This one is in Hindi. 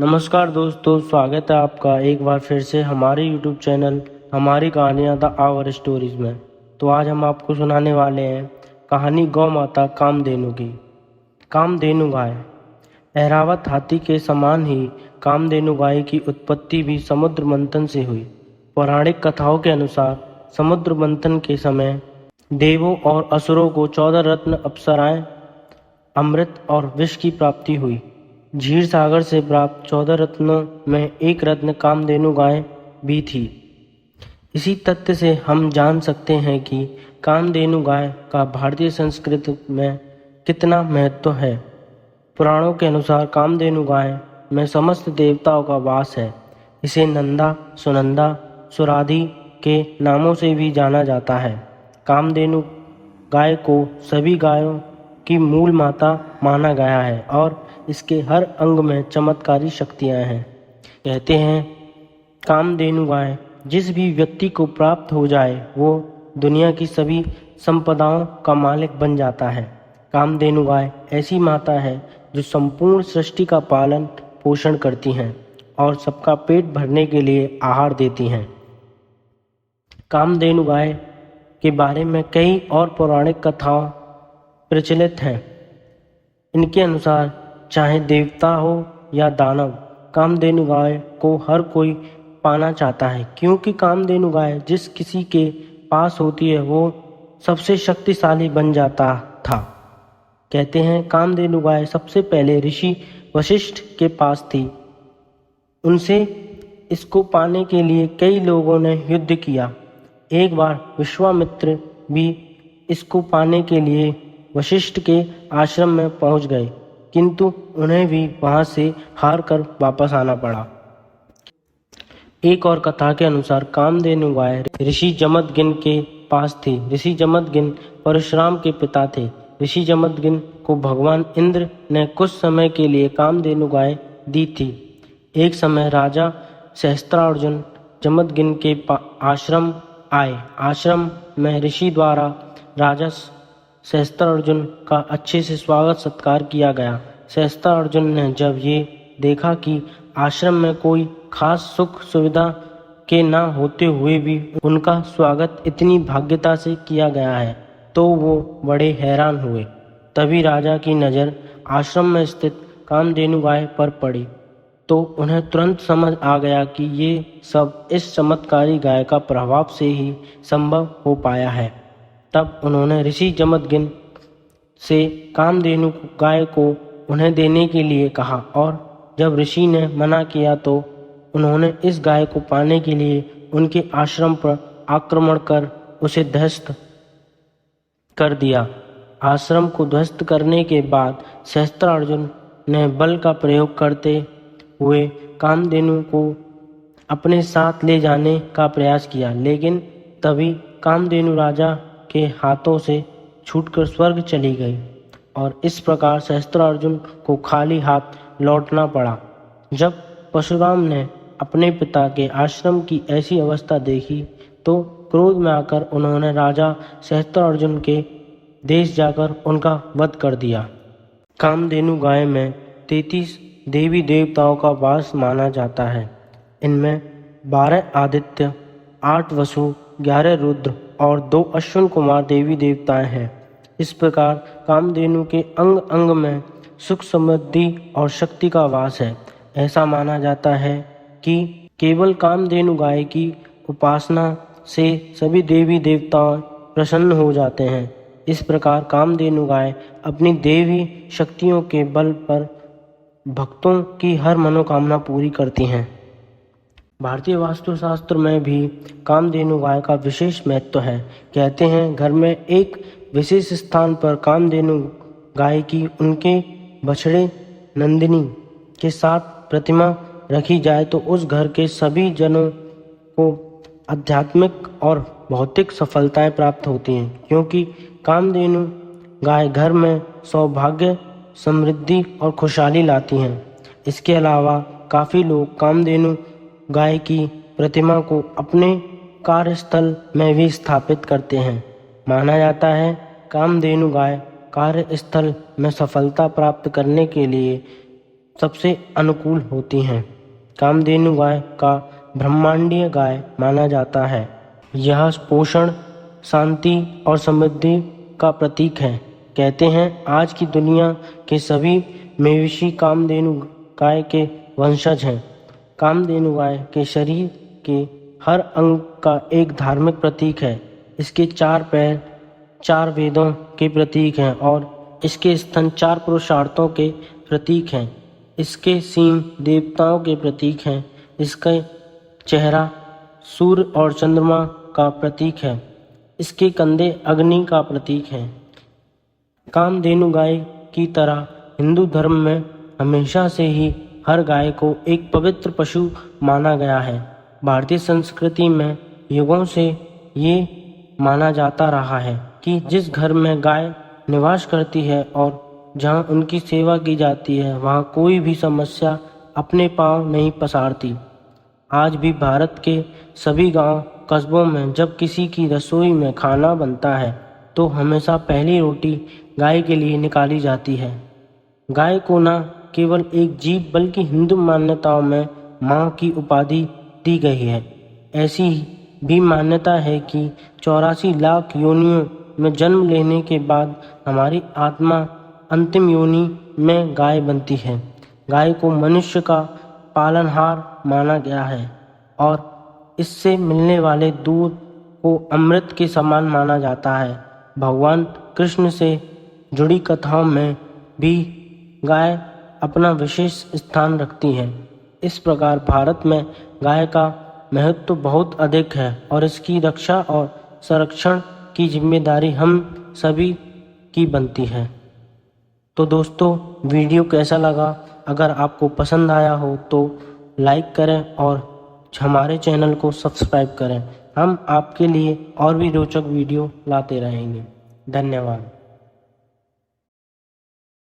नमस्कार दोस्तों, स्वागत है आपका एक बार फिर से हमारे YouTube चैनल हमारी कहानियाँ द आवर स्टोरीज में। तो आज हम आपको सुनाने वाले हैं कहानी गौ माता कामधेनु की। कामधेनु गाय। ऐरावत हाथी के समान ही कामधेनु गाय की उत्पत्ति भी समुद्र मंथन से हुई। पौराणिक कथाओं के अनुसार समुद्र मंथन के समय देवों और असुरों को 14 रत्न अप्सराएं, अमृत और विष की प्राप्ति हुई। क्षीर सागर से प्राप्त 14 रत्नों में एक रत्न कामधेनु गाय भी थी। इसी तथ्य से हम जान सकते हैं कि कामधेनु गाय का भारतीय संस्कृति में कितना महत्व है। पुराणों के अनुसार कामधेनु गाय में समस्त देवताओं का वास है। इसे नंदा, सुनंदा, सुराधि के नामों से भी जाना जाता है। कामधेनु गाय को सभी गायों की मूल माता माना गया है और इसके हर अंग में चमत्कारी शक्तियां हैं। कहते हैं कामधेनु गाय जिस भी व्यक्ति को प्राप्त हो जाए वो दुनिया की सभी संपदाओं का मालिक बन जाता है। कामधेनु गाय ऐसी माता है जो संपूर्ण सृष्टि का पालन पोषण करती हैं और सबका पेट भरने के लिए आहार देती हैं। कामधेनु गाय के बारे में कई और पौराणिक कथाओं प्रचलित हैं। इनके अनुसार चाहे देवता हो या दानव, कामधेनु गाय को हर कोई पाना चाहता है, क्योंकि कामधेनु गाय जिस किसी के पास होती है वो सबसे शक्तिशाली बन जाता था। कहते हैं कामधेनु गाय सबसे पहले ऋषि वशिष्ठ के पास थी। उनसे इसको पाने के लिए कई लोगों ने युद्ध किया। एक बार विश्वामित्र भी इसको पाने के लिए वशिष्ठ के आश्रम में पहुंच गए, किंतु उन्हें भी वहां से हार कर वापस आना पड़ा। एक और कथा के अनुसार कामधेनु गाय ऋषि जमदग्नि के पास थी। ऋषि जमदग्नि परशुराम के पिता थे। ऋषि जमदग्नि को भगवान इंद्र ने कुछ समय के लिए कामधेनु गाय दी थी। एक समय राजा सहस्त्रार्जुन जमदग्नि के आश्रम आए। आश्रम में ऋषि द्वारा राजा सहस्त्रार्जुन का अच्छे से स्वागत सत्कार किया गया। सहस्त्रार्जुन ने जब ये देखा कि आश्रम में कोई खास सुख सुविधा के न होते हुए भी उनका स्वागत इतनी भाग्यता से किया गया है, तो वो बड़े हैरान हुए। तभी राजा की नज़र आश्रम में स्थित कामधेनु गाय पर पड़ी, तो उन्हें तुरंत समझ आ गया कि ये सब इस चमत्कारी गाय का प्रभाव से ही संभव हो पाया है। तब उन्होंने ऋषि जमदग्नि से कामधेनु गाय को उन्हें देने के लिए कहा और जब ऋषि ने मना किया तो उन्होंने इस गाय को पाने के लिए उनके आश्रम पर आक्रमण कर उसे ध्वस्त कर दिया। आश्रम को ध्वस्त करने के बाद सहस्त्रार्जुन ने बल का प्रयोग करते हुए कामधेनु को अपने साथ ले जाने का प्रयास किया, लेकिन तभी कामधेनु राजा के हाथों से छूटकर स्वर्ग चली गई और इस प्रकार सहस्त्रार्जुन को खाली हाथ लौटना पड़ा। जब परशुराम ने अपने पिता के आश्रम की ऐसी अवस्था देखी तो क्रोध में आकर उन्होंने राजा सहस्त्रार्जुन के देश जाकर उनका वध कर दिया। कामधेनु गाय में 33 देवी देवताओं का वास माना जाता है। इनमें 12 आदित्य, 8 वसु, 11 रुद्र और 2 अश्विन कुमार देवी देवताएं हैं। इस प्रकार कामधेनु के अंग अंग में सुख, समृद्धि और शक्ति का वास है। ऐसा माना जाता है कि केवल कामधेनु गाय की उपासना से सभी देवी देवता प्रसन्न हो जाते हैं। इस प्रकार कामधेनु गाय अपनी देवी शक्तियों के बल पर भक्तों की हर मनोकामना पूरी करती हैं। भारतीय वास्तुशास्त्र में भी कामधेनु गाय का विशेष महत्व है। कहते हैं घर में एक विशेष स्थान पर कामधेनु गाय की उनके बछड़े नंदिनी के साथ प्रतिमा रखी जाए तो उस घर के सभी जनों को आध्यात्मिक और भौतिक सफलताएं प्राप्त होती हैं, क्योंकि कामधेनु गाय घर में सौभाग्य, समृद्धि और खुशहाली लाती हैं। इसके अलावा काफ़ी लोग कामधेनु गाय की प्रतिमा को अपने कार्यस्थल में भी स्थापित करते हैं। माना जाता है कामधेनु गाय कार्यस्थल में सफलता प्राप्त करने के लिए सबसे अनुकूल होती हैं। कामधेनु गाय का ब्रह्मांडीय गाय माना जाता है। यह पोषण, शांति और समृद्धि का प्रतीक है। कहते हैं आज की दुनिया के सभी मवेशी कामधेनु गाय के वंशज हैं। कामधेनु गाय के शरीर के हर अंग का एक धार्मिक प्रतीक है। इसके 4 पैर 4 वेदों के प्रतीक हैं और इसके स्तन 4 पुरुषार्थों के प्रतीक हैं। इसके सींग देवताओं के प्रतीक हैं। इसका चेहरा सूर्य और चंद्रमा का प्रतीक है। इसके कंधे अग्नि का प्रतीक हैं। कामधेनु गाय की तरह हिंदू धर्म में हमेशा से ही हर गाय को एक पवित्र पशु माना गया है। भारतीय संस्कृति में युगों से ये माना जाता रहा है कि जिस घर में गाय निवास करती है और जहाँ उनकी सेवा की जाती है, वहाँ कोई भी समस्या अपने पांव नहीं पसारती। आज भी भारत के सभी गांव कस्बों में जब किसी की रसोई में खाना बनता है तो हमेशा पहली रोटी गाय के लिए निकाली जाती है। गाय को न केवल एक जीव बल्कि हिंदू मान्यताओं में माँ की उपाधि दी गई है। ऐसी भी मान्यता है कि 84 लाख योनियों में जन्म लेने के बाद हमारी आत्मा अंतिम योनि में गाय बनती है। गाय को मनुष्य का पालनहार माना गया है और इससे मिलने वाले दूध को अमृत के समान माना जाता है। भगवान कृष्ण से जुड़ी कथाओं में भी गाय अपना विशेष स्थान रखती है। इस प्रकार भारत में गाय का महत्व बहुत अधिक है और इसकी रक्षा और संरक्षण की जिम्मेदारी हम सभी की बनती है। तो दोस्तों, वीडियो कैसा लगा? अगर आपको पसंद आया हो तो लाइक करें और हमारे चैनल को सब्सक्राइब करें। हम आपके लिए और भी रोचक वीडियो लाते रहेंगे। धन्यवाद।